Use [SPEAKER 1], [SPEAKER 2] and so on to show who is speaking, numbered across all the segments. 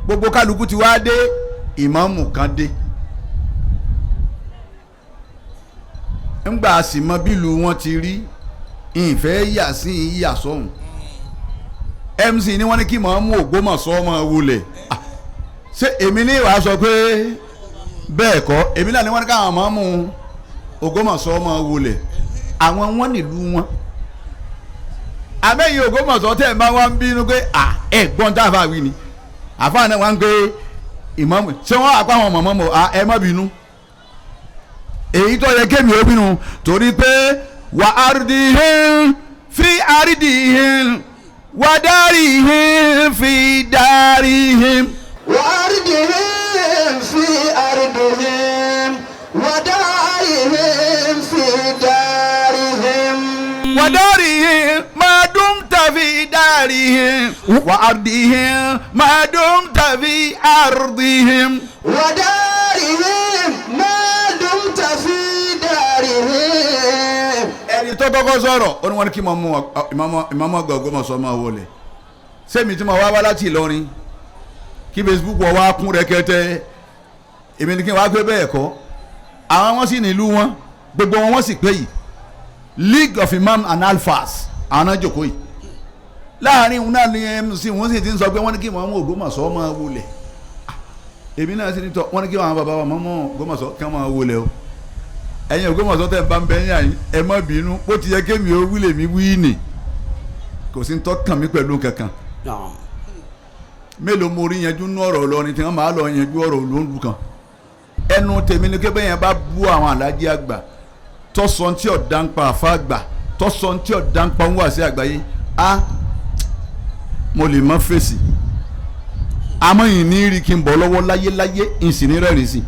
[SPEAKER 1] gbogbo kálukú ti wá dé ìmáàmù kan dé ńgbà sì mọ bílù wọn ti rí ìfẹ́ yà sí ìyà sọ́hùn MC ni wọ́n ní kí màá mú Ògbómọ̀ṣọ́ ọmọ wulẹ̀ ṣé èmi ní ìwà sọ pé bẹ́ẹ̀ kọ́ èmi náà ni wọ́n ní káwọn máa mú Ògbómọ̀ṣọ́ ọmọ wulẹ̀ àwọn wọn nílùú wọn àbẹ́yìn Ògbómọ̀ṣọ́ tẹ̀ máa wá ń bínú pé ẹ̀gbọ́n tá a fà wí ni àfáà náà wá ń gbé ìmáàmù ṣé wọ́n àpá àwọn mọ̀mọ́ mọ̀ ẹ má bínú èyí tó yẹ kémi ó bínú torí pé wà árídìhìn fi árídìhìn wà dárìhìn fi dárìhìn.
[SPEAKER 2] wà árídìhìn fi árídìhìn wà dárìhìn fi dárìhìn.
[SPEAKER 1] wà dárìhìn máa dùn tàbí dárìhìn wà árídìhìn máa dùn tàbí árídìhìn.
[SPEAKER 2] wà dárìhìn máa dùn tàbí dárìhìn.
[SPEAKER 1] ẹni tó kọ́kọ́ sọ̀rọ̀ ó ní wọ́n ní kí ìmáàmù àgbà Ògbómọ̀ṣọ́ máa wọlé sẹ́mi tí mo wá láti Ìlọrin kí Facebook wọ́n wá kún rẹ́kẹ́tẹ́ èmi ni kí n wá gbé bẹ́ẹ̀ kọ́ àwọn wọn sì nílùú wọn gbogbo wọn sì pé yìí League of Imam and Alfas àwọn náà jókòó yìí láàrin òun náà ní MC wọn sì ti ń sọ pé wọ́n ní kí ìmáàmù Ògbómọ̀ṣọ́ máa wọlé èmi náà sì ní tọ́ wọ́n ní kí àwọn bàbá wa mọ́mọ́ Ògbómọ̀ṣọ́ kí wọ́n máa wọlé o ẹ̀yin Ògbómọ̀ṣọ́ tẹ̀ ń bá ń bẹ yín ẹ má bínú bó ti yẹ kémi ó wí lèmi wí nì kò sí ń tọ́ kàn mí pẹ̀lú kankan mélòó mo rí yanjú nú ọ̀rọ̀ Ìlọrin tí wọ́n máa lọ yanjú ọ̀rọ̀ olóńdù kan ẹnu tèmi ni kébé yẹn bá bú àwọn alájí àgbà tọ́sọ̀ tí ọ̀dà ń pa àfa àgbà tọ́sọ̀ tí ọ̀dà ń pa ń wà sí àgbáyé mo lè má fèsì àmọ́ yìí ní rí kí n bọ̀ lọ́wọ́ láyéláyé ìsìn ní rẹ́rìn sí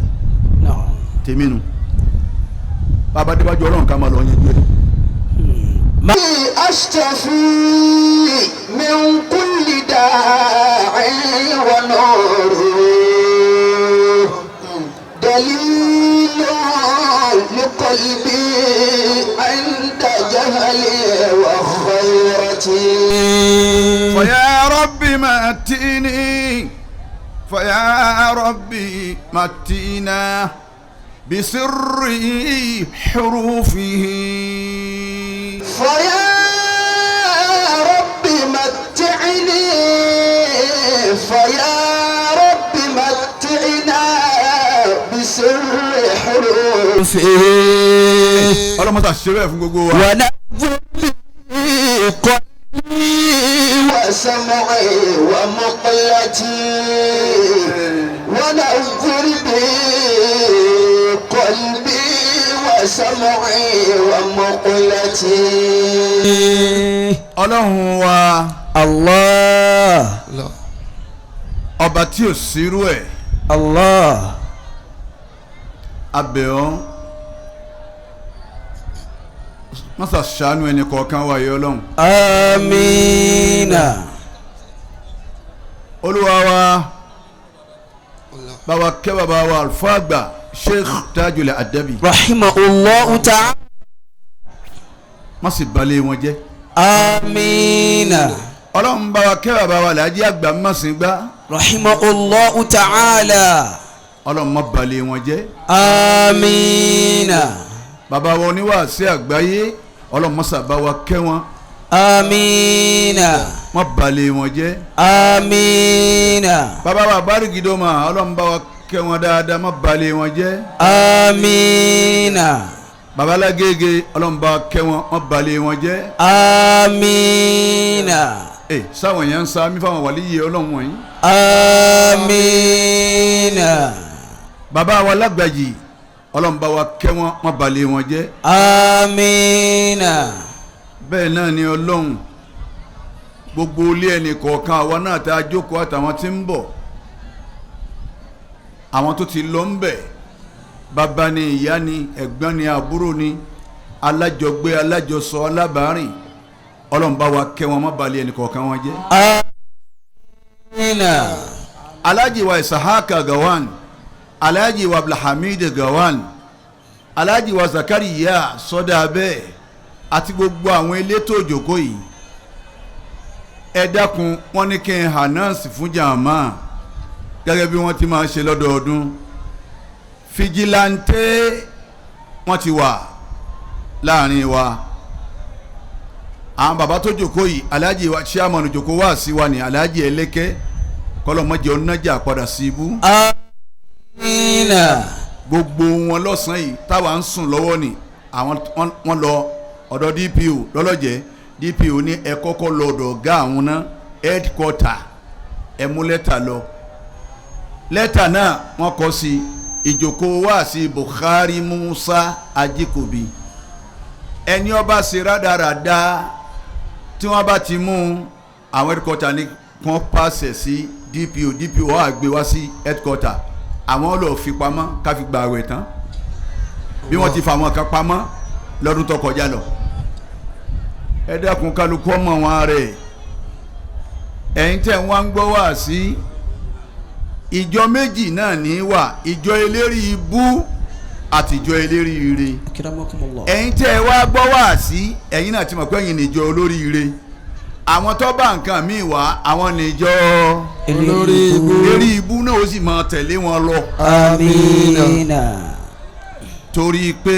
[SPEAKER 1] tèmi nu bàbá débàjọ Ọlọ́run ká máa lọ yẹn díẹ̀.
[SPEAKER 2] أشتفي من كل داع ونور دليل لقلبي عند جهلي وخيرتي
[SPEAKER 1] فيا ربي متيني فيا ربي متينا بسر حروفه
[SPEAKER 2] فيا رب متعني فيا رب متعنا بسر حروفه
[SPEAKER 1] ọlọ́mọ ta ṣe bẹ́ẹ̀ fún gbogbo wa.
[SPEAKER 2] وسمعي ومقلتي ونذر بي قلبي وسمعي ومقلتي.
[SPEAKER 1] ọlọ́run wa
[SPEAKER 3] Allah
[SPEAKER 1] ọba tí ò sírú ẹ̀
[SPEAKER 3] Allah
[SPEAKER 1] abẹ́ ọ́ mọ́sà ṣàánú ẹni kọ̀ọ̀kan wa yẹ ọlọ́run.
[SPEAKER 3] amina.
[SPEAKER 1] olúwa wa bàbá kẹ́ bàbá wa àlùfáà àgbà Sheikh Tajul Adabi.
[SPEAKER 3] rahimahullahu ta'ala.
[SPEAKER 1] má sì balẹ̀ wọn jẹ́.
[SPEAKER 3] amina.
[SPEAKER 1] ọlọ́run bàbá kẹ́ bàbá wa Alhaji àgbà má sì gbá.
[SPEAKER 3] rahimahullahu ta'ala.
[SPEAKER 1] ọlọ́run má balẹ̀ wọn jẹ́.
[SPEAKER 3] amina.
[SPEAKER 1] bàbá wa oníwàásí àgbáyé ọlọ́run má ṣà bá wa kẹ́ wọn.
[SPEAKER 3] amina.
[SPEAKER 1] má balẹ̀ wọn jẹ́.
[SPEAKER 3] amina.
[SPEAKER 1] bàbá wa Bárìgídọ́mà ọlọ́run bá wa kẹ́ wọn dáadáa má balẹ̀ wọn jẹ́.
[SPEAKER 3] amina.
[SPEAKER 1] bàbá Lágége ọlọ́run bá wa kẹ́ wọn má balẹ̀ wọn jẹ́.
[SPEAKER 3] amina.
[SPEAKER 1] sáwọn èèyàn ń sa mí fáwọn wàlíyé ọlọ́run wọ̀nyí.
[SPEAKER 3] amina.
[SPEAKER 1] bàbá wa Lágbàjì ọlọ́run bá wa kẹ́ wọn má balẹ̀ wọn jẹ́.
[SPEAKER 3] amina.
[SPEAKER 1] bẹ́ẹ̀ náà ni ọlọ́run gbogbo ilé ẹnì kọ̀ọ̀kan àwa náà tá a jókòó àtàwọn tí ń bọ̀ àwọn tó ti lọ ń bẹ̀ bàbá ni ìyá ni ẹ̀gbọ́n ni àbúrò ni alájọgbé alájọsọ alábàárìn ọlọ́run bá wa kẹ́ wọn má balẹ̀ ẹnì kọ̀ọ̀kan wọn jẹ́.
[SPEAKER 3] amina.
[SPEAKER 1] Alhaji wa Isahaka Gawan Alhaji wa Abdulhamid Gawan Alhaji wa Zakariya sọdá bẹ́ẹ̀ àti gbogbo àwọn elétò òjòkó yìí ẹ dákun wọn ní kí n hànáàsì fún jàmá gẹ́gẹ́ bí wọ́n ti máa ṣe lọ́dọọdún fìjìláńtẹ wọ́n ti wà láàrin wa àwọn bàbá tó jókòó yìí aláàjì wa chairman jókòó wá sí wa ní aláàjì ẹlẹ́kẹ́ kọlọ́mọdé ọ̀nàjà padà sí ibú.
[SPEAKER 3] Amina.
[SPEAKER 1] gbogbo wọn lọ́sàn-án yìí táwa ń sùn lọ́wọ́ ni àwọn wọn lọ ọ̀dọ̀ DPO lọ́lọ́jẹ́ DPO ní ẹ kọ́kọ́ lọ ọ̀dọ̀ ọ̀gá àwọn náà headquarter ẹ mú lẹ́tà lọ lẹ́tà náà wọ́n kọ sí ìjókòó wá sí Bukhari Musa Ajikobi ẹni ọba ṣe rádaràda tí wọ́n bá ti mú àwọn headquarter ní wọ́n pàṣẹ sí DPO wà gbé wá sí headquarter àwọn lọ fi pamọ́ ká fi gba àwẹ̀ tán bí wọ́n ti fa àwọn kan pamọ́ lọ́dún tó kọjá lọ ẹ dákun kálukú ọmọ wọn rẹ̀ ẹ̀yin tẹ̀ wọ́n ń gbọ́ wá sí ìjọ méjì náà ní wà ìjọ eléri ibú àti ìjọ eléri ire ẹ̀yin tẹ̀ wá gbọ́ wá sí ẹ̀yin náà ti mọ̀ pé ẹ̀yin níjọ olórí ire àwọn tó bá nǹkan míì wá àwọn níjọ eléri ibú náà ó sì máa tẹ̀lé wọn lọ.
[SPEAKER 3] Amina.
[SPEAKER 1] torí pé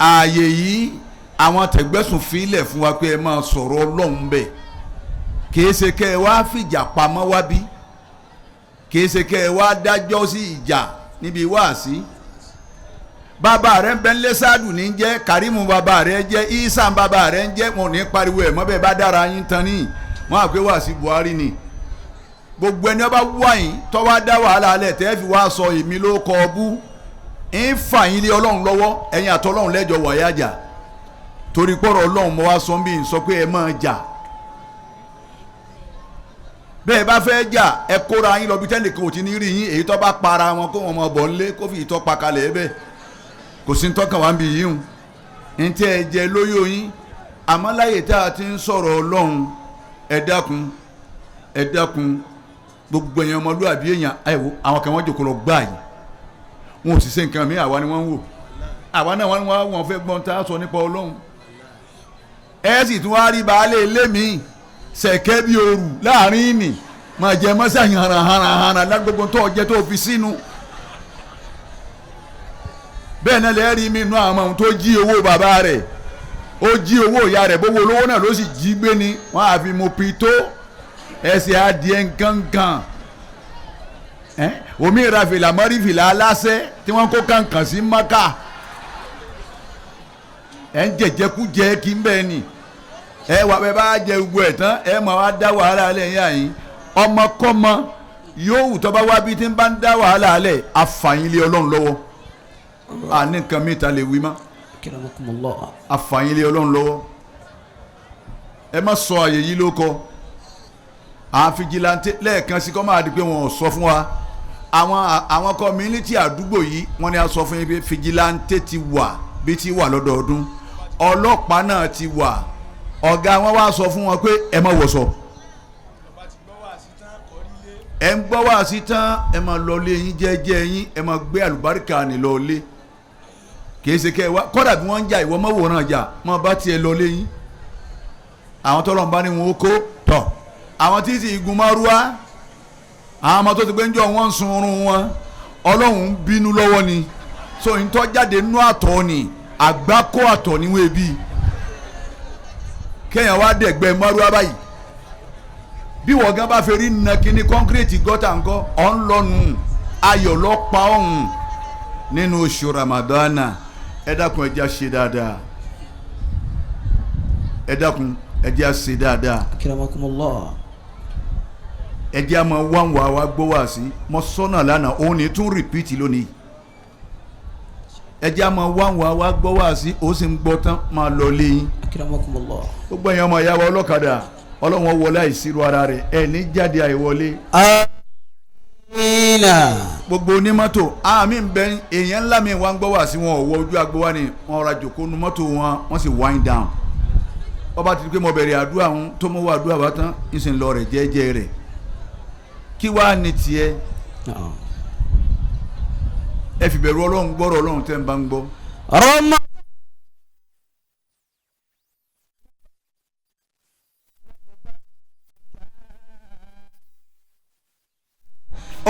[SPEAKER 1] ààyè yìí àwọn tẹ̀gbẹ́sùn fílẹ̀ fún wa pé ẹ máa sọ̀rọ̀ Ọlọ́run bẹ́ẹ̀ kìí ṣe kẹ́ ẹ wá fìjà pamọ́ wá bí kìí ṣe kẹ́ ẹ wá dájọ́ sí ìjà níbi wáàsí bàbá rẹ ń bẹ ń lé sáàdù ní jẹ́ Karimu bàbá rẹ jẹ́ Isan bàbá rẹ ń jẹ́ wọn ò ní pariwo ẹ̀ mọ́ bẹ́ẹ̀ bá dára yín tán ní wọn àpé wáàsí Buhari ni gbogbo ẹni ọba wáyìn tó wá dá wàhálà alẹ̀ tẹ́ fi wá sọ èmi ló kọ ọ bú ń fà yín lé Ọlọ́run lọ́wọ́ ẹ̀yin àtọ́lọ́run lẹ́jọ́ wọ̀nyá jà torí pọ̀rọ̀ Ọlọ́run mo wá sọ bí n sọ pé ẹ máa jà bẹ́ẹ̀ bá fẹ́ jà ẹ kóra yín lọ bí tẹ́nìkan ò ti ní rí yín èyí tó bá para wọn kó wọn mọ bọ̀ nílé kó fi ìtọ́ pa kalẹ̀ ẹ bẹ́ẹ̀ kò sí tọ́kàn wá ń bí yíhun ní tí ẹ jẹ lóyò yín àmọ́ láyè tá a ti ń sọ̀rọ̀ Ọlọ́run ẹ dákun gbogbo èèyàn ọmọlúwàbí èèyàn àìwò àwọn kan wọ́n jòkó lọ gbá yìí wọn ò sì ṣe nǹkan mi àwa ni wọ́n ń wò àwa náà wọ́n fẹ́ gbọ́n tá a sọ nípa Ọlọ́run ẹ sì tún wá rí baálé ilé mi sẹ̀kẹ́ bí ooru láàrin ìní mà jẹ́ mọ́sá hànàhànà lágbègbè tó jẹ́ tó fi sínú bẹ́ẹ̀ náà lẹ́ẹ̀rí mi nú àwọn ohun tó jí owó bàbá rẹ̀ ó jí owó ìyá rẹ̀ bówó olówó náà ló sì jí gbé ni wọ́n á fi mo pi tó ẹsẹ̀ adìẹ nkankan omi ìra fìlà mọ́rí fìlà aláṣẹ tí wọ́n kó kankan sí maka ẹ̀ ń jẹ̀jẹ̀kújẹ kí n bẹ́ẹ̀ ni ẹ wà bẹ́ẹ̀ bá jẹ gbogbo ẹ̀ tán ẹ máa wá dá wàhálà lẹ́yìn àyín ọmọkọ́mọ yóò wù tó bá wá bí tí ń bá ń dá wàhálà lẹ̀ àfàyín lé Ọlọ́run lọ́wọ́ àní nǹkan mìta lè wí mọ́ àfàyín lé Ọlọ́run lọ́wọ́ ẹ má sọ àyè yìí ló kọ àwọn fìjìláńtẹ lẹ́ẹ̀kan sí kọ́ máa di pé wọn ò sọ fún wa àwọn community àdúgbò yìí wọ́n ní a sọ fún yín pé fìjìláńtẹ ti wà bí ti wà lọ́dọọdún ọlọ́pàá náà ti wà ọ̀gá wọn wá sọ fún wọn pé ẹ má wọ̀sọ ẹ ń gbọ́ wá sí tán ẹ máa lọ lé yín jẹ́jẹ́ yín ẹ máa gbé àlùbáríkà ní lọ lé kìí ṣe kẹ́ ẹ wá kọ́dà bí wọ́n ń jà ìwọ mọ́wòrán jà máa bá tiẹ̀ lọ lé yín àwọn tọ́lọ̀ ń bá ní wọn ó kó tọ̀ àwọn tí sì gun márúwá àwọn ọmọ tó ti gbé ń jọ wọn ń sun oorun wọn Ọlọ́run ń bínú lọ́wọ́ ni so ìtọ́ jáde nínú àtọ̀ ni àgbákò àtọ̀ níwọ̀n ebi kéèyàn wá dẹ̀gbẹ́ márúwá báyìí bí wọ́n gan bá fẹ́ rí nà kíní kọ́ńkírẹ́tì gọ́tà ńkọ́ ọ̀ ń lọ́nu ayọ̀ lọ́pa ọ̀hún nínú oṣù Ramadana ẹ dákun ẹ jẹ́ á ṣe dáadáa ẹ dákun ẹ jẹ́ á ṣe dáadáa ẹ jẹ́ á máa wá gbọ́ wá sí mọ́ sọ́nà lánàá òun ní tún rìpíìtì lónìí ẹ jẹ́ á máa wá gbọ́ wá sí ó sì ń gbọ́ tán máa lọ léyìn gbogbo èèyàn ọmọ ìyá wa ọlọ́kadà Ọlọ́run wọlé àìsírò ara rẹ̀ ẹ̀ ní jáde àìwọlé.
[SPEAKER 3] Amina.
[SPEAKER 1] gbogbo onímọ́tò àmì ń bẹ èèyàn ńlá mi wá ń gbọ́ wá sí wọn ọ̀wọ́ ojú agbo wa ni wọn ra jòkó nu mọ́tò wọn wọ́n sì wind down. ọba ti di pé mo bẹ̀rẹ̀ àdúrà wọn tó mọ́ wá àdúrà bá tán ń sì ń lọ rẹ̀ jẹ́jẹ́ rẹ̀ kí wàá ní tiẹ̀ ẹ fi bẹ̀rù Ọlọ́run gbọ́rọ̀ Ọlọ́run tẹ́ ń bá ń gbọ́.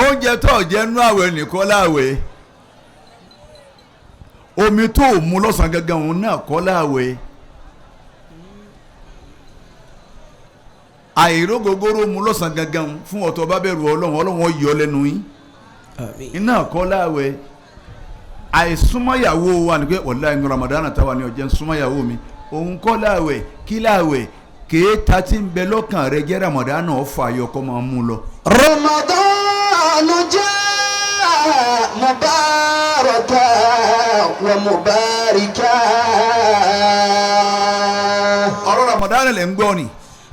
[SPEAKER 1] oúnjẹ tó jẹ́ nú àwẹ̀ nìkan láwẹ̀ omi tó mu lọ́sàn gangan òun náà kọ́ láwẹ̀ àìrógógóró mu lọ́sàn gangan fún ọ̀tọ̀ bá bẹ̀rù ọlọ́run yọ lẹ́nu yín iná kọ́ láwẹ̀ àìsúnmọ́yàwó wa ni pé ọ̀la inú Ramadan táwa ni ọ̀jẹ̀ ń súnmọ́yàwó mi òun kọ́ láwẹ̀ kí láwẹ̀ kéèta tí ń bẹ lọ́kàn rẹ jẹ́ Ramadan ọ̀fà ayọ̀kọ́ máa mú lọ.
[SPEAKER 2] Ramadan jaa mubaraka wa mubarika.
[SPEAKER 1] ọ̀rọ̀ Ramadan lẹ̀ ń gbọ́ ni.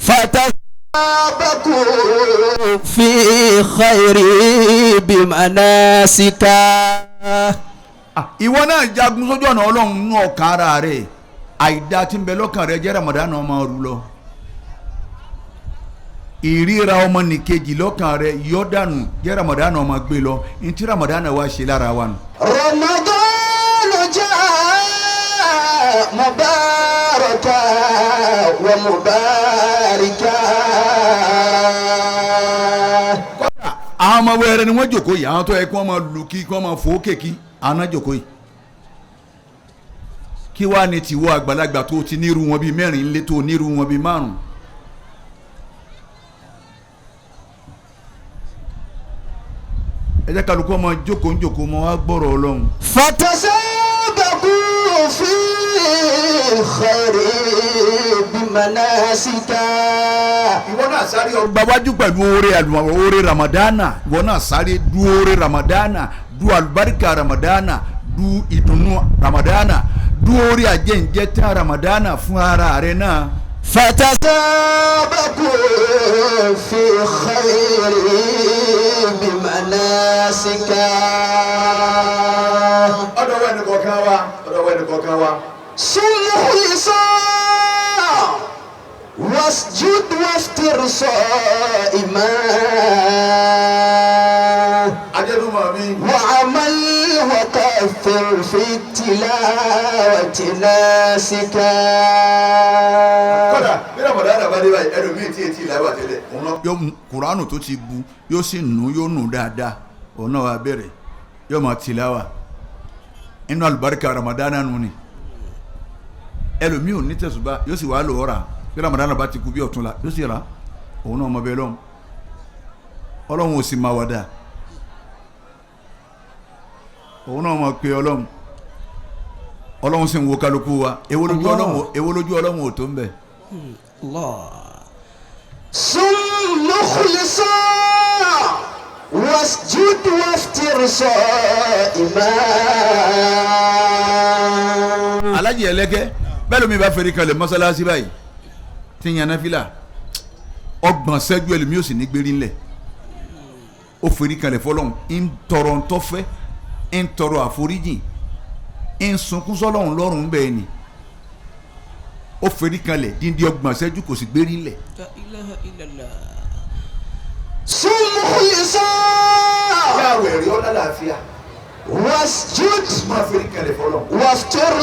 [SPEAKER 3] fatasabaku fi khayri bimanasika.
[SPEAKER 1] ìwọ náà jagun sójú ọ̀nà ọlọ́run nú ọ̀kan ara rẹ̀ àìdá tí ń bẹ lọ́kàn rẹ jẹ́ Ramadan ọmọ rú lọ ìríra ọmọ nìkejì lọ́kàn rẹ yọ dànù jẹ́ Ramadan ọmọ gbé lọ ní tí Ramadan wa ṣe lára wa nù.
[SPEAKER 2] Ramadan jaa mubaraka wa mubarika.
[SPEAKER 1] àwọn ọmọ wẹrẹ ni wọ́n jòkó yìí àwọn tó yẹ kí wọ́n máa lù kí wọ́n máa fò kéèkì àwọn náà jòkó yìí kí wàá ní tiwọ́ àgbàlagbà tó ti nírú wọn bíi mẹ́rin lé tó nírú wọn bíi márùn. ẹ jẹ́ kálukú ọmọ jókòó ọmọ wa gbọ́rọ̀ ọlọ́run.
[SPEAKER 2] fatasabaku fi khayri bimanasika.
[SPEAKER 1] ìwọ náà sáré ọgbà wájú pẹ̀lú oore Ramadana ìwọ náà sáré du oore Ramadana du alubarika Ramadana du ìdùnnú Ramadana du oore àjẹǹjẹ tán Ramadana fún ara rẹ náà.
[SPEAKER 2] fatasabaku fi khayri bimanasika.
[SPEAKER 1] ọ̀dọ̀ wẹ̀ ní kọ̀ọ̀kan wa.
[SPEAKER 2] summu lisan wasjud waftir sa'iman.
[SPEAKER 1] ajẹ́dùmọ̀ mi.
[SPEAKER 2] wa'amal wa kathir fi tilawati nasika.
[SPEAKER 1] kódà bí Ramadana bá dé báyìí ẹlòmíì tí etí ìlà wà tẹ́lẹ̀. yóò mú kuranu tó ti bu yóò sì yóò nù dáadáa òun náà wà bẹ̀rẹ̀ yóò máa tìláwà inú alubarika Ramadana nù ni ẹlòmíì ò ní tẹ̀sùbá yóò sì wà lò ọ̀rà bí Ramadana bá ti kú bí ọ̀tún la yóò sì rà òun náà ọmọ bẹ́ẹ̀ lọ́hùn ọlọ́run ò sì máa wà dáa òun náà máa pe ọlọ́run sì ń wo kálukú wa èwo lójú ọlọ́run ò tó ń bẹ̀.
[SPEAKER 2] sum mukhlisan wasjud waftir sa'iman.
[SPEAKER 1] alájì ẹlẹ́gẹ́ bẹ́ẹ̀ lómi bá fẹ́rí kalẹ̀ mọ́sálásí báyìí tí ń yan náfìlà ọgbọ̀n ṣẹ́jú ẹlòmíì ò sì ní gbérí ńlẹ̀ ó fẹ́rí kalẹ̀ fọlọ́run ń tọrọ ntọ́fẹ́ ń tọrọ àforíjì ń sunkún sọ́lọ́run lọ́rùn bẹ́ẹ̀ ni ó fẹ́rí kalẹ̀ díndín ọgbọ̀n ṣẹ́jú kò sì gbérí ńlẹ̀.
[SPEAKER 3] La ilaha illallah.
[SPEAKER 2] sum mukhlisan
[SPEAKER 1] yàwó ẹ̀rí ọ̀la làáfíà
[SPEAKER 2] wasjud
[SPEAKER 1] máa fẹ́rí kalẹ̀ fọlọ́run.
[SPEAKER 2] waftir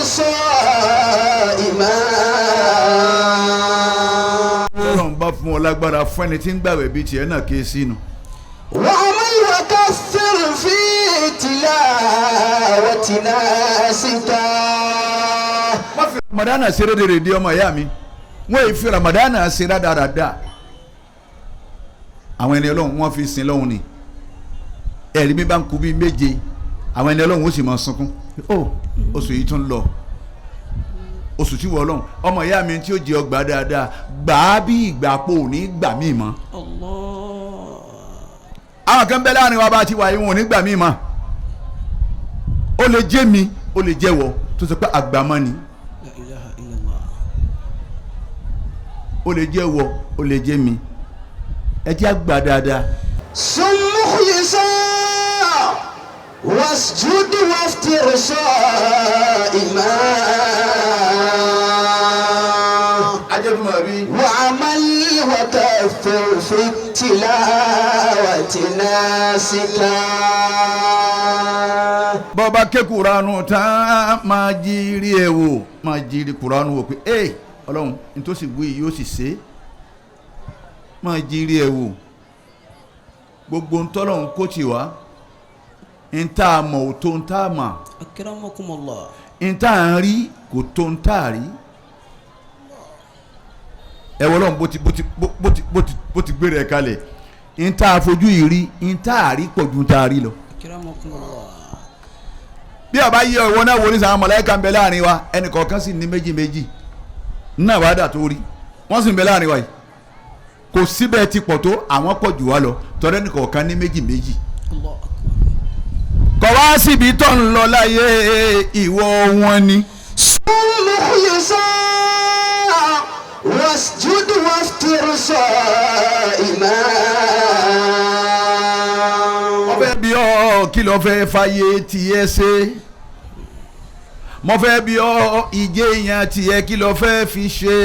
[SPEAKER 2] sa'iman.
[SPEAKER 1] tọ́lọ́run bá fún ọ lágbára fún ẹni tí ń gbàwẹ̀ bíi tiẹ̀ náà kéé sínú.
[SPEAKER 2] wa'amal wa kathir fi tilawati nasika.
[SPEAKER 1] má fi Ramadana ṣeré dèrèdè ọmọ ìyá mi wọ́n yìí fi Ramadana ṣeré dáadáa àwọn ẹni ọlọ́run wọ́n fi sin lọ́hùn ni ẹ̀rí mi bá ń kú bíi méje àwọn ẹni ọlọ́run ó sì máa sunkún ó oṣù yìí tún lọ oṣù tí wọ́n ọlọ́run ọmọ ìyá mi tí ó jẹ ọgbà dáadáa gbà á bí ìgbà pò ní gbà mí mọ́. àwọn kan bẹ láàrin wa bá ti wà yìí wọn ò ní gbà mí mọ́ ó lè jẹ́ mi ó lè jẹ́ wọ tó sọ pé àgbàmọ́ ni.
[SPEAKER 3] La ilaha illallah.
[SPEAKER 1] ó lè jẹ́ wọ ó lè jẹ́ mi ẹ jẹ́ àgbà dáadáa.
[SPEAKER 2] sum mukhlisan wasjud waftir sa'iman.
[SPEAKER 1] ajẹ́dùmọ̀ rí.
[SPEAKER 2] wa'amal wa kathir fi tilawati nasika.
[SPEAKER 1] bọ́ba ké kuranu tán máa jírí ẹ̀ wò máa jírí kuranu wò pé ẹ ọlọ́run nítòsí wí yóò sì ṣe máa jírí ẹ̀ wò gbogbo ntọ́lọ́hún kó tì wá ntá mọ̀ ò tó ntá mọ̀
[SPEAKER 3] akramakumullah
[SPEAKER 1] ntá ń rí kò tó ntá rí ẹ wọ́n lọ́n bó ti gbére ẹ̀ kalẹ̀ ntá fojú yìí rí ntá rí pọ̀ ju ntá rí lọ.
[SPEAKER 3] akramakumullah
[SPEAKER 1] bí ọba yẹ ìwọ náà wọlé sàn mọ̀lẹ́kà ń bẹ láàrin wa ẹnì kọ̀ọ̀kan sì ní méjì náà wàá dà tó rí wọ́n sì ń bẹ láàrin wa yìí kò síbẹ̀ ti pọ̀ tó àwọn pọ̀ jù wá lọ tọ́lẹ́ ẹnì kọ̀ọ̀kan ní méjì.
[SPEAKER 3] Allah
[SPEAKER 1] kọ̀ wá síbi tó ń lọ láyé ìwọ wọn ni.
[SPEAKER 2] مخلصا واسجد وافطر صائما.
[SPEAKER 1] mo fẹ́ bí ọ kí ló fẹ́ fàyè tiẹ̀ ṣe mo fẹ́ bí ọ ìjẹ́ èèyàn tiẹ̀ kí ló fẹ́ fi ṣe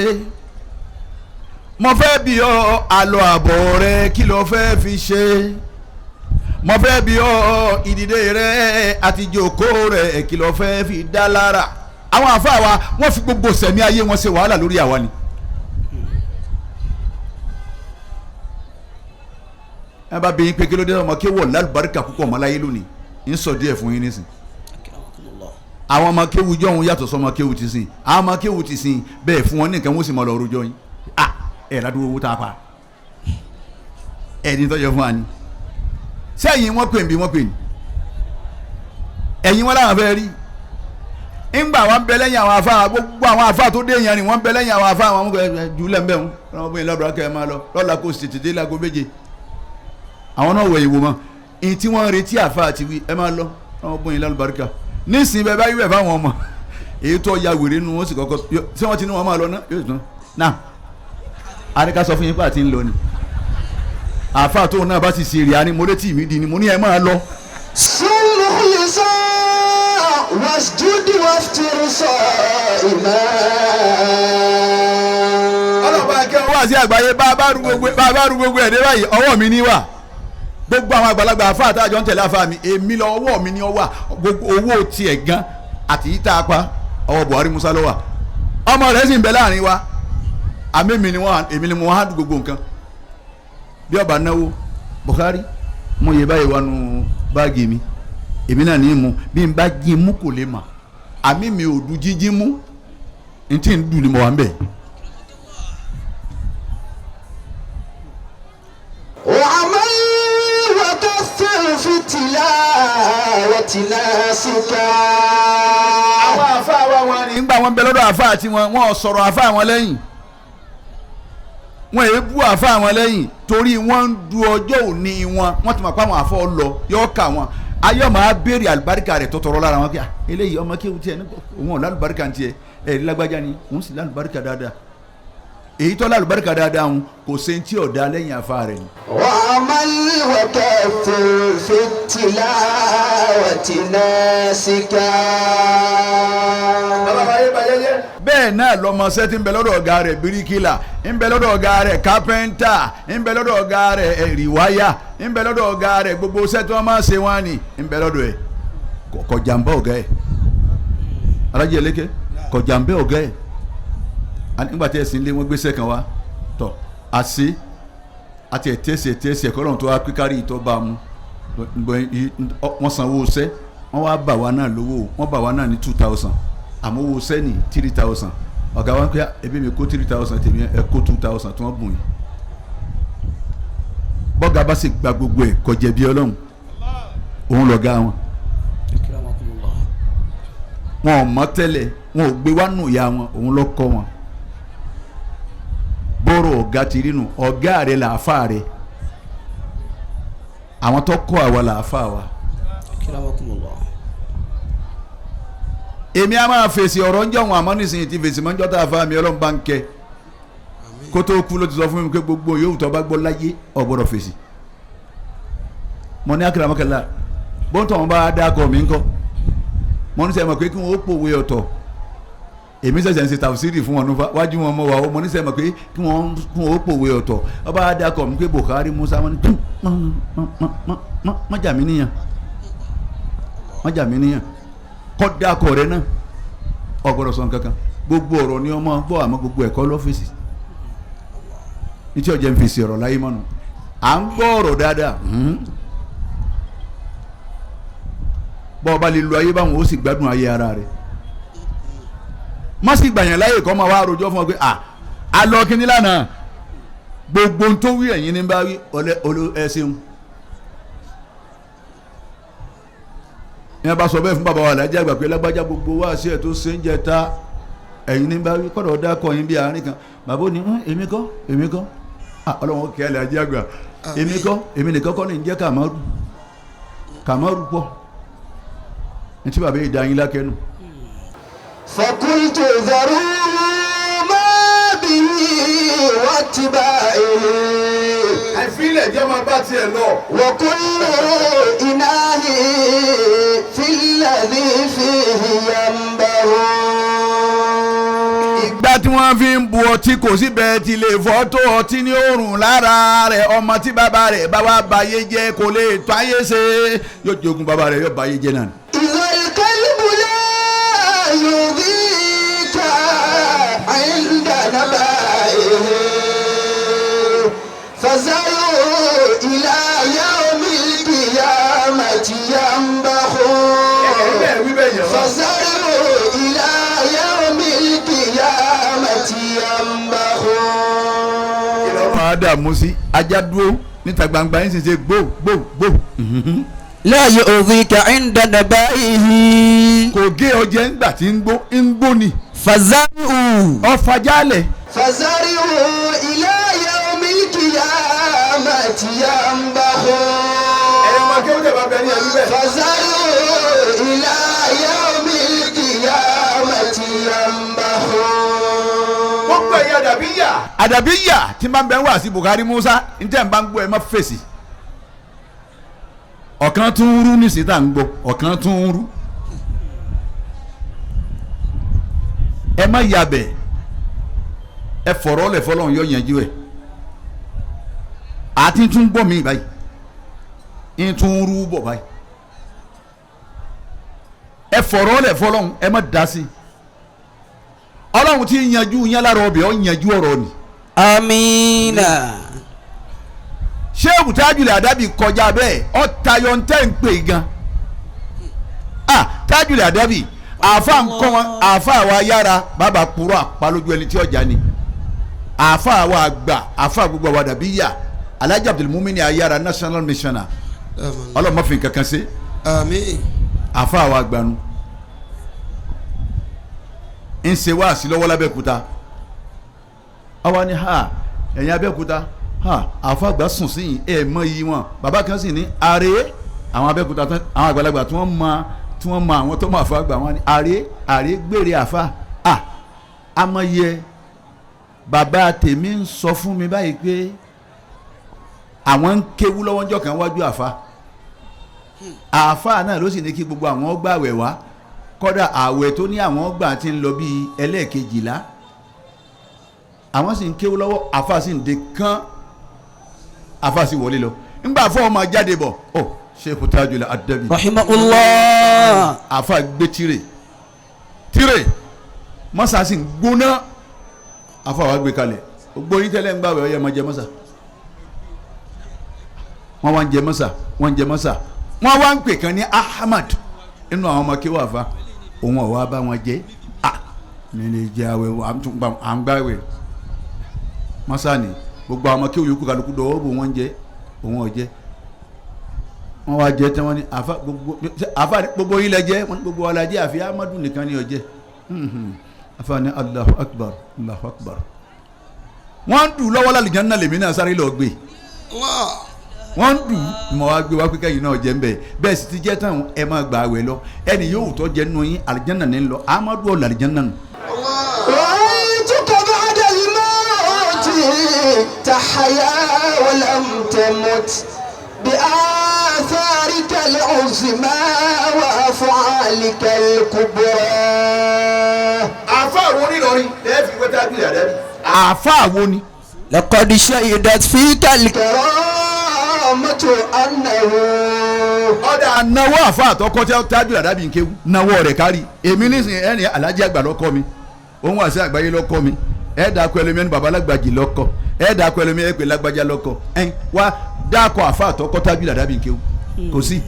[SPEAKER 1] mo fẹ́ bí ọ àlọ́ àbọ̀ rẹ kí ló fẹ́ fi ṣe mo fẹ́ bí ọ ìdìde rẹ àti ìjókòó rẹ kí ló fẹ́ fi dá lára. àwọn àfáà wa wọ́n fi gbogbo sẹ̀mí ayé wọn ṣe wàhálà lórí àwa ni. ẹ bá bí yín pé kí ló dé ọmọ kí wọ́n lálùbáríkà púpọ̀ mọ́ láyé lónìí ń sọ díẹ̀ fún yín nísìn.
[SPEAKER 3] akramakumullah
[SPEAKER 1] àwọn ọmọ kéwu jọ̀hún yàtọ̀ sọmọ kéwu ti sìn àwọn ọmọ kéwu ti sìn bẹ́ẹ̀ fún wọn ní nǹkan wọ́n sì mọ̀ lọ rojọ́ yín ẹ̀ ládùúgbò owó tá a pa ẹ̀ ní tọ́jọ́ fún wa ni sẹ́yìn wọ́n pè bí wọ́n pè ní ẹ̀yìn wọn làwọn fẹ́ rí ńgbà wọn bẹ lẹ́yìn àwọn afá gbogbo àwọn afá tó dé yẹn ni wọ́n bẹ lẹ́yìn àwọn afá àwọn jùlẹ̀ ń bẹ̀ wọn ọmọ bóyin lọ́bùrọ̀ kẹ́ ẹ máa lọ lọ́la kó sì tètè lágo méje àwọn náà wẹ̀ ìwò mọ́ èyí tí wọ́n retí àfa àti wí ẹ máa lọ ọmọ bóyin lálùbáríkà nísìnyí bẹ́ẹ̀ bá yíwẹ̀ fáwọn ọmọ èyí tó ya wèrè nu wọn sì kọ́kọ́ ṣé wọ́n ti ní wọn máa lọ ná yóò tún náà àríkà sọ fún yín pé àti ń lọ ni àfa tóun náà bá sì ṣe èrè àní mo létí mi di ni mo ní ẹ máa lọ.
[SPEAKER 2] صم مخلصا واسجد وافطر صائما.
[SPEAKER 1] ọlọ́pàá akẹ́wọ́n wá sí àgbáyé bá a bá rú gbogbo ẹ̀ dé báyìí ọwọ́ mi ní wà gbogbo àwọn àgbàlagbà àfa àtàjọ ń tẹ̀lé àfa mi èmi lọ ọwọ́ mi ní ọ wà gbogbo owó tiẹ̀ gan àti yìí tá a pa ọwọ́ Buhari Musa ló wà ọmọ rẹ̀ sì ń bẹ láàrin wa àmì èmi ni mo hàn gbogbo nǹkan bí ọba náwó Bukhari mo yẹ báyìí wà nù báàgì mi èmi náà ní í mu bí n bá jí mú kò lè mà àmì mi ò du jíjí mú n tí ń dùn ní mo wà ń bẹ̀.
[SPEAKER 2] وعمل وكثر في التلاوة ناسكا.
[SPEAKER 1] àwọn àfa wa wọn ni nígbà wọn bẹ lọ́dọ̀ àfa àti wọn sọ̀rọ̀ àfa wọn lẹ́yìn wọn èé bú àfa wọn lẹ́yìn torí wọ́n ń du ọjọ́ òní wọ́n ti mọ̀ pé àwọn àfọ lọ yọ ká wọn ayọ̀ máa béèrè àlùbáríkà rẹ̀ tọ̀tọ̀rọ̀ lára wọn kí eléyìí ọmọ kéwù tiẹ̀ òun ò lálùbáríkà tiẹ̀ ẹ̀rí lágbájá ni òun sì lálùbáríkà dáadáa èyí tó lálùbáríkà dáadáa òun kò ṣe tí ò dá lẹ́yìn àfa rẹ̀ ni.
[SPEAKER 2] وعمل وكثر في التلاوة ناسكا.
[SPEAKER 1] bẹ́ẹ̀ náà lọmọṣẹ́ tí ń bẹ lọ́dọ̀ ọ̀gá rẹ̀ bíríkìlà ń bẹ lọ́dọ̀ ọ̀gá rẹ̀ kápẹ́ńtà ń bẹ lọ́dọ̀ ọ̀gá rẹ̀ rìwáyà ń bẹ lọ́dọ̀ ọ̀gá rẹ̀ gbogbo iṣẹ́ tí wọ́n máa ṣe wọ́n ni ń bẹ lọ́dọ̀ ẹ̀ kọjàmbá ọ̀gá ẹ̀ alájẹ ẹlẹ́kẹ́ kọjàmbá ọ̀gá ẹ̀ nígbà tí ẹ̀sìn lé wọ́n gbéṣẹ́ kan wá tọ̀ àṣẹ àti ẹ̀tẹ́sẹ̀ kọ́lọ́n tó wá píkárí ìtọ́ bá mu wọ́n sanwó iṣẹ́ wọ́n wá bà wá náà lówó wọ́n bà wá náà ní 2000 àmọ́ owó iṣẹ́ ní 3000 ọ̀gá wa ń pẹ́ ẹbí mi kó 3000 tèmi ẹ kó 2000 tí wọ́n bùn yín bọ́gà bá sì gba gbogbo ẹ̀ kọjẹ́ bí ọlọ́run òun lọ̀gá wọn
[SPEAKER 3] akramakumullah
[SPEAKER 1] wọn ò mọ̀ tẹ́lẹ̀ wọn ò gbé wá nù ya wọn òun ló kọ́ wọn bọ́rọ̀ ọ̀gá ti rí nù ọ̀gá rẹ̀ làáfà rẹ̀ àwọn tó kọ́ àwa làáfà wa.
[SPEAKER 3] akramakumullah
[SPEAKER 1] èmi a máa fèsì ọ̀rọ̀ ń jọ̀wọ́n àmọ́ nísìnyí ti fèsì mọ́jọ́ tá a fa mi ọlọ́run bá ń kẹ́ kó tó kú ló ti sọ fún mi pé gbogbo yòówù tó bá gbọ́ láyé ọ̀gbọ́dọ̀ fèsì mo ní akérèmọ́kẹ́lá bóńtọ̀ wọn bá dákọ̀ mí ńkọ́ mo ní sẹ́yìn mọ̀ pé kí wọ́n ó pòwe ọ̀tọ̀ èmi ṣẹ̀ṣẹ̀ ń ṣe tàfsírì fún wọn nípa wájú wọn mọ́ wa ó mo ní sẹ́yìn mọ̀ pé kí wọ́n ó pòwe ọ̀tọ̀ ọba dákọ̀ mí pé Bukhari Musa wọn ní mọ́jà mí níyàn kọ́ dákọ̀ rẹ náà ọgbọ́dọ̀ sọ nǹkan kan gbogbo ọ̀rọ̀ ni ọmọ gbọ́ àmọ́ gbogbo ẹ̀kọ́ lọ́fíìsì ní tí ọjà ń fèsì ọ̀rọ̀ láyé mọ́nu à ń gbọ́ ọ̀rọ̀ dáadáa bọ́ ọba lè lo ayé báwọn ó sì gbádùn ayé ara rẹ̀ má sì gbàyàn láyè kọ́ máa wá rojọ́ fún ọ pé a lọ kíní lánàá gbogbo tó wí ẹ̀yìn ní bá wí ẹ̀sìn ìyẹn bá sọ bẹ́ẹ̀ fún bàbá wa Alhaji àgbà pé lágbájá gbogbo wá sí ẹ̀ tó ṣe ń jẹ ta ẹ̀yìn ní bá wí kọ́dọ̀ ọ̀dà kọ́ yín bí àárín kan bàbá ò ní èmi kọ́ ọlọ́run kẹ́ Alhaji àgbà èmi kọ́ èmi nìkan kọ́ ní jẹ́ kàmárù pọ̀ ní tí bàbá yìí dá yín lákẹ́nu.
[SPEAKER 2] فقلت ذروا ما به واتباعه
[SPEAKER 1] àìfilẹ̀ jẹ́ máa bá tiẹ̀ lọ.
[SPEAKER 2] وكل إناه في الذي فيه ينبه.
[SPEAKER 1] ìgbà tí wọ́n fi ń bu ọtí kò sí bẹ́ẹ̀ ti lè fọ́ tó ọtí ní òórùn lára rẹ̀ ọmọ tí bàbá rẹ̀ bá wá báyé jẹ́ kò lè tó ayé ṣe yóò jogun bàbá rẹ̀ yóò báyé jẹ́ náà.
[SPEAKER 2] إذا الكلب لا يؤذيك عند نبائه فزروا إلى يوم القيامة ينبح فزروا إلى يوم القيامة ينبح.
[SPEAKER 1] Ádámù sí ajá dúró níta gbangba yín sì ṣe gbó.
[SPEAKER 3] لا يؤذيك عند نبائه
[SPEAKER 1] kò gé ọjẹ́ ńgbà tí ń gbó ni.
[SPEAKER 3] فزروا
[SPEAKER 1] ọ̀fàjálẹ̀.
[SPEAKER 2] فزروا إلى يوم القيامة ينبح فزروا إلى يوم القيامة ينبح.
[SPEAKER 1] gbogbo ẹ̀yà àdàbíyà tí máa ń bẹ wá sí Bukhari Musa njẹ́ n bá ń gbọ́ ẹ má fèsì ọ̀kan tún ń rú nísìsiyìí tá à ń gbọ́ ọ̀kan tún ń rú ẹ má yabẹ̀ ẹ fọ̀rọ̀ lẹ̀ fọlọ́run yọ yanjú ẹ̀ àti tún gbọ́ mi báyìí ń tún ń rú bọ̀ báyìí ẹ fọ̀rọ̀ lẹ̀ fọlọ́run ẹ má dá sí ọlọ́run tí yanjú yẹn lára ọbẹ̀ ọ yanjú ọ̀rọ̀ ni.
[SPEAKER 3] Amina.
[SPEAKER 1] Sheikh Tajul Adabi kọjá bẹ́ẹ̀ ọ tayọ ntẹ́ ń pè gan. Tajul Adabi àfa nkọ́ wọn àfa wa yára bàbá kúrò àpalójú ẹni tí ọjà ni àfa wa gbà àfa gbogbo wa dàbí yà Alhaji Abdulmumini ayára national missioner ọlọ́mọfin kankan ṣe àfa wa gbanu ń ṣe wá sí lọ́wọ́ lábẹ́kúta àwa ni ẹ̀yin Abẹ́òkúta àfàgbà sùn sí yìí ẹ̀ mọ iyì wọn bàbá kan sì ní àrè àwọn Abẹ́òkúta tán àwọn àgbàlagbà tí wọ́n mọ àwọn tó mọ àfàgbà wọn ni àrè gbére àfà amọ̀yẹ bàbá tèmi ń sọ fún mi báyìí pé àwọn ń kéwú lọ́wọ́ ńjọ́ kan wájú àfà náà ló sì ní kí gbogbo àwọn gbààwẹ̀ wá kódà àwẹ̀ tó ní àwọn gbà ti ń lọ bíi ẹlẹ́ẹ̀kejìlá àwọn sì ń kéwú lọ́wọ́ àfa sì ń de kán àfa sì wọlé lọ ńgbà fún ọmọ jáde bọ̀ ọ Sheikh Tajul Adabi
[SPEAKER 3] rahimahullah
[SPEAKER 1] àfa gbé tirè mọ́sá sì ń gbóná àfa wa gbé kalẹ̀ gbogbo yín tẹ́lẹ̀ ń gbàwé ọyẹ máa jẹ mọ́sá wọ́n wá ń jẹ mọ́sá wọ́n wá ń pè kan ní Ahmad inú àwọn ọmọ kéwà fa òun ọ̀wá bá wọn jẹ́ mi lè jẹ àwẹ̀ à ń gbàwé masani gbogbo àwọn kí oyún kúkàlùkù dọwọ́ bò wọ́n jẹ́ òun ọ̀jẹ́ wọ́n wá jẹ́ tí wọ́n ní àfa gbogbo yìí lẹ jẹ́ wọ́n ní gbogbo ọ̀làjẹ́ àfi amadu nìkan ní ọ̀jẹ́ àfa ní Allahu Akbar wọ́n dùn lọ́wọ́ lálùjáde náà lèmi náà sáré lọ gbé wọ́n dùn mọ́ wá gbé wá pé kẹ́yìn náà jẹ́ ń bẹ̀ bẹ́ẹ̀ sì ti jẹ́ tán ẹ máa gbà àwẹ̀ lọ ẹni yóò tọ́ jẹ́ nù yín àlùjáde ní lọ amadu ọ̀ làlùjáde nù.
[SPEAKER 2] تحيا ولم تمت بآثارك العظمى وأفعالك الكبرى.
[SPEAKER 1] àfáà wo ni lọrin lẹ́ẹ̀fì wẹ́tá bí ìyàrá rí. àfáà wo ni.
[SPEAKER 3] لقد شهدت فيك
[SPEAKER 2] الكرامة أنه.
[SPEAKER 1] ọ̀dà náwó àfáà tọkọ tí Tajul Adabi ń kéwú náwó rẹ̀ kárí èmi nísìnyí ẹni Alhaji àgbà lọ́kọ́ mi òun wà sí àgbáyé lọ́kọ́ mi ẹ̀ẹ́dà kọ́ ẹlẹ́mìíràn babalágbàjì lọ́kọ́ ẹ dàkọ ẹlòmí ẹ pè lágbájá lọ́kọ ẹ wá dàkọ àfa àtọkọ tábìlì àdàbí nkéwù kò sí.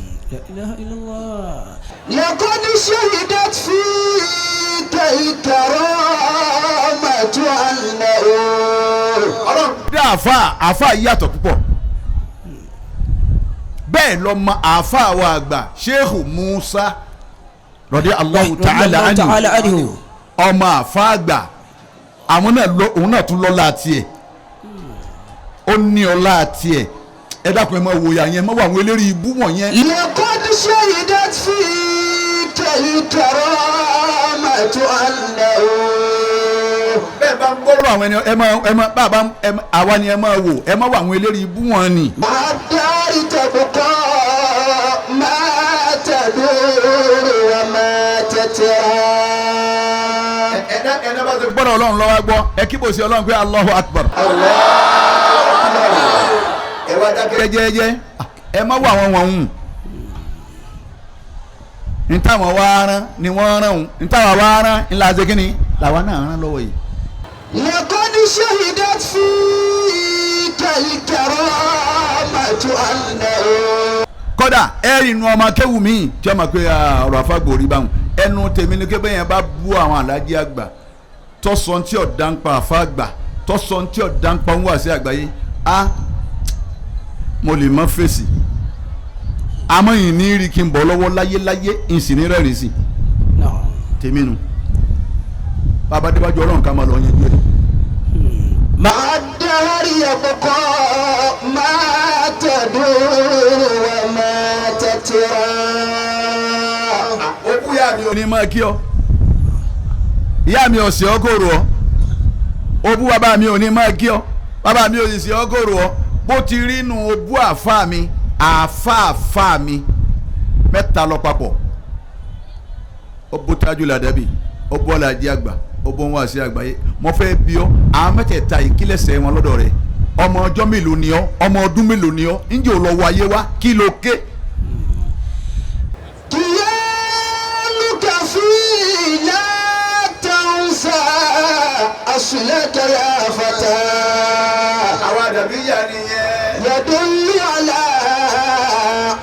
[SPEAKER 2] لقد شهدت فيك الكرامة أنه
[SPEAKER 1] ọlọ́run dá àfa yàtọ̀ púpọ̀ bẹ́ẹ̀ lọ́mọ àfa wa àgbà Sheikh Musa radiyallahu ta'ala anhu ọmọ àfa àgbà àwọn náà òun náà tún lọ́la tiẹ̀ ó ní ọlá tiẹ̀ ẹ dákun ẹ máa wòye àyẹn máa wọ àwọn eléré ibú wọ̀nyẹn.
[SPEAKER 2] لقد شهدت فيك الكرامة أنه
[SPEAKER 1] bẹ́ẹ̀ bá ń gbọ́rọ̀ àwọn ẹni ẹ máa bàbá àwa ni ẹ máa wò ẹ máa wọ àwọn eléré ibú wọn ni.
[SPEAKER 2] مع الدار تبقى ما تدور وما تترى.
[SPEAKER 1] ẹ̀dá bá ti gbọ́dọ̀ ọlọ́run lọ́wọ́ gbọ́ ẹ kí bò sí ọlọ́run pé Allahu Akbar. ẹ wá dákẹ́ jẹ́jẹ́ ẹ má wọ àwọn wọ̀nyún ní táwọn wá rán ni wọ́n rán òun ní táwọn wá rán ńlá ṣe kínní làwọn náà rán lọ́wọ́ yìí.
[SPEAKER 2] لقد شهدت فيك الكرامة أنه
[SPEAKER 1] kódà ẹ̀rì nu ọmọ akéwù mi tí ọmọ pé ọ̀rọ̀ àfàgbò rí báwọn ẹnu tèmi ni kébé yẹn bá bú àwọn alájí àgbà tọ́sán tí ọ̀dà ń pa àfa àgbà tọ́sán tí ọ̀dà ń pa ń wà sí àgbáyé mo lè mọ fèsì àmọ́ yìí ní rí kí n bọ̀ lọ́wọ́ láyéláyé ìsìn ní rẹ́rìn sí tèmi nu bàbá débàjọ́ ọlọ́run ká máa lọ yẹn jẹ́.
[SPEAKER 2] مع الدهر يبقى ما تدور وما تترى.
[SPEAKER 1] òkú ìyá mi ò ní máa kí ọ ìyá mi ò sí ọ kò rò ọ òbú bàbá mi ò ní máa kí ọ bàbá mi ò sì sí ọ kò rò ọ bó ti rí nu òbú àfa mi àfa mi mẹ́ta lọ papọ̀ ó bó tájú làdàbí ó bó ọ̀làjì àgbà ó bó ń wá sí àgbáyé mo fẹ́ bí ọ àwọn mẹ́tẹ̀ẹ̀ta ìkílẹ̀sẹ̀ wọn lọ́dọ̀ rẹ̀ ọmọ ọjọ́ mélòó ni ọ ọmọ ọdún mélòó ni ọ ǹjẹ́ ò lọ wọ ayé wa kí ló ké.
[SPEAKER 2] قيامك في لا تنسى أصلك يا فتى.
[SPEAKER 1] àwa dàbí yà nìyẹn.
[SPEAKER 2] يدل على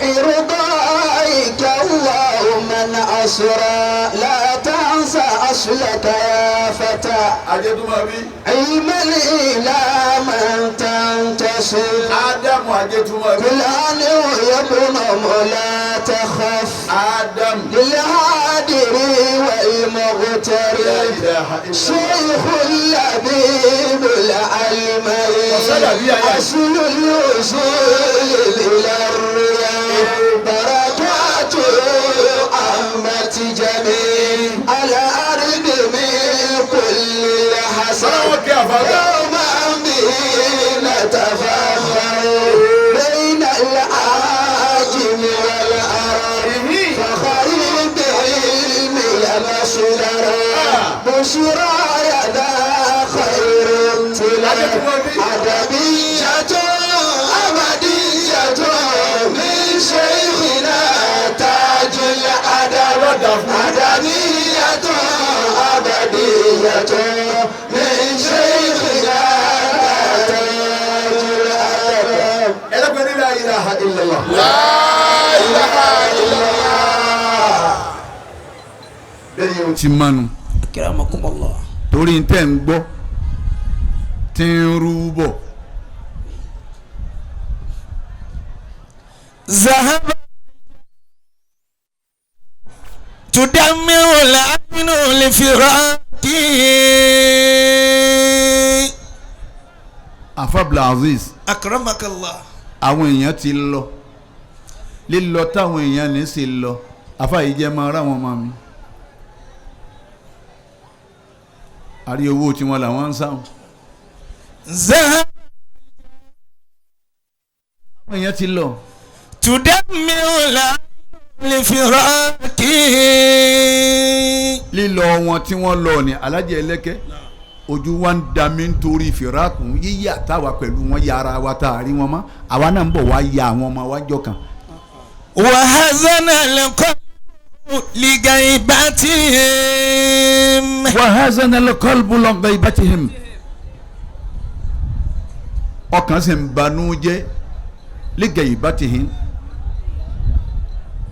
[SPEAKER 2] إرضائك الله من أسرى. لا تنسى أصلك يا فتى.
[SPEAKER 1] àjẹtùmọ̀ bí.
[SPEAKER 2] علما إلى من تنتصر.
[SPEAKER 1] ádámù àjẹtùmọ̀ bí.
[SPEAKER 2] قل أنه يبن لا تخف.
[SPEAKER 1] ádámù.
[SPEAKER 2] للعادر والمغترب. شيخ اللبيب العلمي. أصل الوصول بلا الرياء. بركات أمة جميل على أرض من كل حسن. يوما به نتفاخر بين العاجم والعرب. فخر بعلم المصدر. بشرى يدا خير امتلاء. أدبية أبدية من شيخنا تاج الأدب. أدبية أبدية من شيخنا تاج الأدب.
[SPEAKER 1] لا إله إلا الله.
[SPEAKER 2] لا إله إلا الله.
[SPEAKER 1] bẹ́ẹ̀ yóò ti mánu.
[SPEAKER 3] akramakumullah.
[SPEAKER 1] torí tẹ́ ń gbọ́ tí ń rú bọ̀.
[SPEAKER 3] ذهب تدمر العين لفراق.
[SPEAKER 1] afabla aziz
[SPEAKER 3] akramakallah.
[SPEAKER 1] àwọn èèyàn ti lọ lílọ táwọn èèyàn ní sí lọ àfàyè jẹ́ máa rá wọn máa mi. àrí owó tí wọn làwọn ń sáwọn.
[SPEAKER 3] ذهب
[SPEAKER 1] àwọn èèyàn ti lọ.
[SPEAKER 3] تدمر العين لفراق.
[SPEAKER 1] lílọ wọn tí wọ́n lọ ní alájẹ ẹlẹ́kẹ́ ojú wa ń da mi nítorí fìràkùn yíyí àtàwà pẹ̀lú wọn yára wa tá a rí wọn mọ́ àwa náà ń bọ̀ wá ya àwọn ọmọ wa jọ kan.
[SPEAKER 3] وحزن القلب لغيبتهم.
[SPEAKER 1] وهزن القلب لغيبتهم. ọkàn sì ń banújẹ́ lẹ́gẹ̀ẹ́ ìbátihìn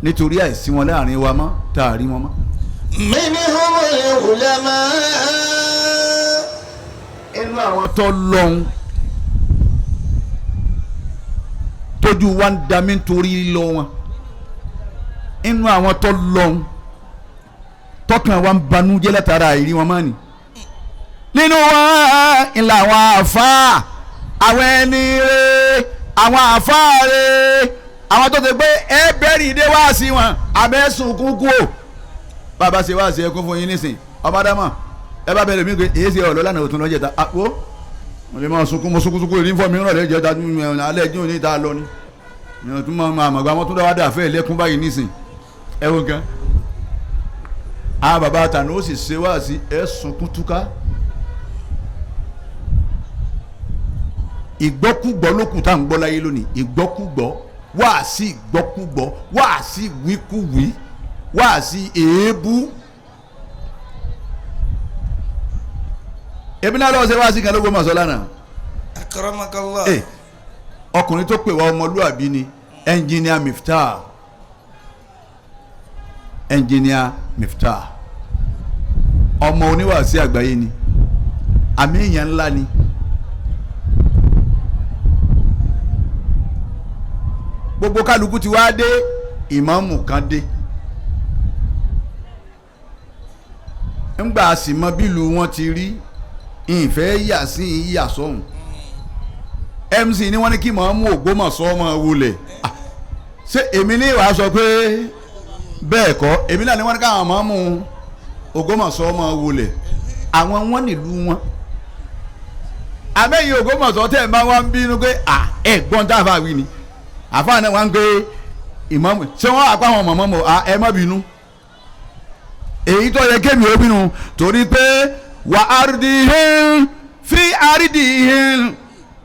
[SPEAKER 1] nítorí àìsí wọn láàrin wa mọ́ tààrí wọn mọ́.
[SPEAKER 2] منهم العلماء
[SPEAKER 1] inú àwọn tó lọ́hún tójú wa ń da mí nítorí lọ wọn inú àwọn tó lọ́hún tọkàn wa ń banújẹ́ látara àìrí wọn mọ́ ni nínú wọn ìlà àwọn àfáà àwọn ẹni rẹ̀ àwọn àfáà rẹ̀ àwọn tó ti gbé ẹ bẹ́ẹ̀rì ìdè wá sí wọn abẹ́sùn kúkú o bàbá ṣe wá sí ẹkún fún yín nísìn ọba dámọ̀ ẹ bá bẹ̀rẹ̀ mí pé èyí ṣe ọ̀lọ́ lánàá òtún lọ́jọ́ ta àpò mo lè máa sunkún mo sunkún èrí ń fọ́ mi rán lẹ́jọ́ ta alẹ́ ẹjọ́ ní ta lọ ni ìyẹn tún máa màgbà wọn tún dáwọ́ dà fẹ́ lẹ́kún báyìí nísìn ẹ wo gan àwọn bàbá àtàná ó sì ṣe wá sí ẹ sunkún túká ìgbọ́kúgbọ́ lókùn tá à ń gbọ́ láyé lónìí ìgbọ́kúgbọ́ wáàsí ìgbọ́kúgbọ́ wáàsí wíkúwí wáàsí èébú ebi náà lọ́wọ́ ṣe wáàsí kan l'Ógbómọ̀ṣọ́ lánàá.
[SPEAKER 3] Akramakallah.
[SPEAKER 1] ọkùnrin tó pè wá ọmọlúwàbí ni ẹnjìníà Miftah ọmọ oníwàásí àgbáyé ni àmì èèyàn ńlá ni. gbogbo kálukú ti wá dé ìmáàmù kan dé ńgbà sì mọ bílù wọn ti rí ìfẹ́ yà sí ìyà sọ́hùn MC ni wọ́n ní kí màmú Ògbómọ̀ṣọ́ máa wulẹ̀ ṣé èmi ní ìwà sọ pé bẹ́ẹ̀ kọ́ èmi náà ni wọ́n ní káwọn màmú Ògbómọ̀ṣọ́ máa wulẹ̀ àwọn wọn nílùú wọn àmẹ́yìn Ògbómọ̀ṣọ́ tẹ̀ máa wá ń bínú pé ẹ̀gbọ́n tá a fà wí ni àfáà náà wá ń gbé ìmáàmù ṣé wọ́n àpá àwọn mọ̀mọ́ mọ̀ ẹ má bínú èyí tó yẹ kémi ó bínú torí pé wà árdìhìn fi árdìhìn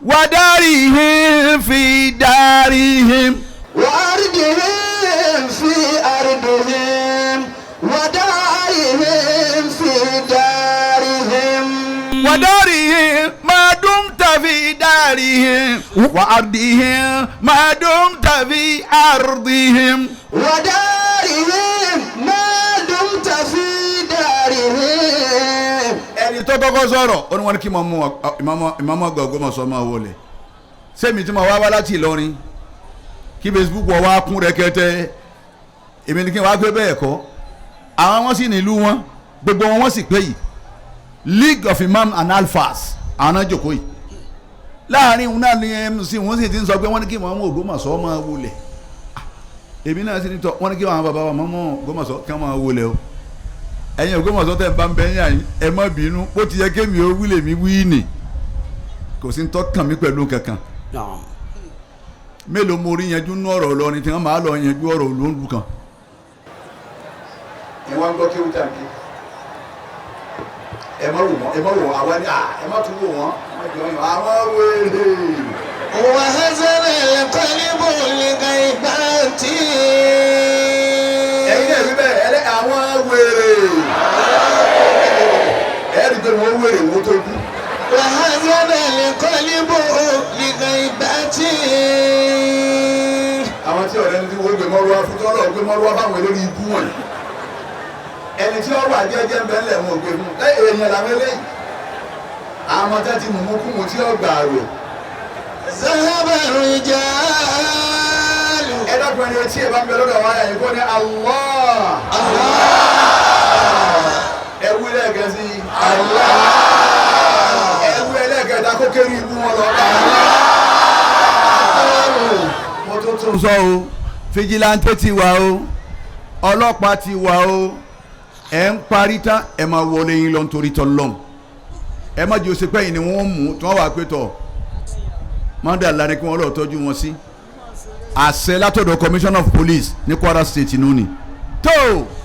[SPEAKER 1] wà dárìhìn fi dárìhìn.
[SPEAKER 2] wà árdìhìn fi árdìhìn wà dárìhìn fi dárìhìn.
[SPEAKER 1] wà dárìhìn máa dùn tàbí dárìhìn wà árdìhìn máa dùn tàbí árdìhìn.
[SPEAKER 2] wà dárìhìn máa dùn tàbí dárìhìn.
[SPEAKER 1] ẹni tó kọ́kọ́ sọ̀rọ̀ ó ní wọ́n ní kí ìmáàmù àgbà Ògbómọ̀ṣọ́ máa wọlé sẹ́mi tí mo wá láti Ìlọrin kí Facebook wọ́n wá kún rẹ́kẹ́tẹ́ èmi ní kí n wá gbé bẹ́ẹ̀ kọ́ àwọn wọn sì nílùú wọn gbogbo wọn sì pé yìí League of Imam and Alfas àwọn náà jòkó yìí láàrin òun náà ní MC wọn sì ti ń sọ pé wọ́n ní kí ìmáàmù Ògbómọ̀ṣọ́ máa wọlé èmi náà sì ní tọ́ wọ́n ní kí àwọn bàbá wa ìmáàmù Ògbómọ̀ṣọ́ kí wọ́n máa wọlé o ẹ̀yin Ògbómọ̀ṣọ́ tẹ̀ ń bá ń bẹ yín ẹ má bínú ó ti yẹ kémi ó wílé mi wí nì kò sí ń tọ́ kàn mí pẹ̀lú kankan mélòó mo rí yanjú nú ọ̀rọ̀ Ìlọrin tí wọ́n máa lọ yanjú ọ̀rọ̀ olóńdù kan. ẹ wá ń gbọ́ kí ó tà kí ẹ má wò wọ́n àwa ni ẹ má tún wò wọ́n àwọn wèrè.
[SPEAKER 2] وهزل القلب لغيبات
[SPEAKER 1] ẹ̀yin náà rí bẹ́ẹ̀ àwọn wèrè ẹ̀rí pé wọ́n wèrè wọ́n tó kú.
[SPEAKER 2] وهزل القلب لغيبات
[SPEAKER 1] àwọn tí ọ̀rẹ́ ní tí wọ́n gbé mọ́rúwá fún tọ́lọ̀ gbé mọ́rúwá fáwọn olórí ikú wọ̀nyí ẹni tí ọ̀rọ̀ àjẹjẹ ń bẹ ńlẹ̀ wọn ò gbé fún èèyàn làwọn eléyìí àwọn tẹ́ ti mú kú mu tí ó gbà rò.
[SPEAKER 2] ذهب الرجال
[SPEAKER 1] ẹ dákun ẹni etí ẹ bá ń bẹ lọ́dọ̀ wáyà yìí kó ní Allah ẹ wí lẹ́ẹ̀kẹ́ sí Allah ẹ wí ẹlẹ́ẹ̀kẹta kó kéré ibú wọn lọ. mo tó tún sọ o fìjìláńtẹ́ ti wà o ọlọ́pàá ti wà o ẹ ń parí tán ẹ máa wọlé yín lọ nítorí tọ́lọ́m ẹ má jẹ́ òsèpẹ́ yìí ni wọ́n mú tí wọ́n wà pé tọ̀ mọ́ndàlá ni kí wọ́n lọ tọ́jú wọn sí àṣẹ látọ̀dọ̀ commissioner of police ní Kwara State nù ni tó.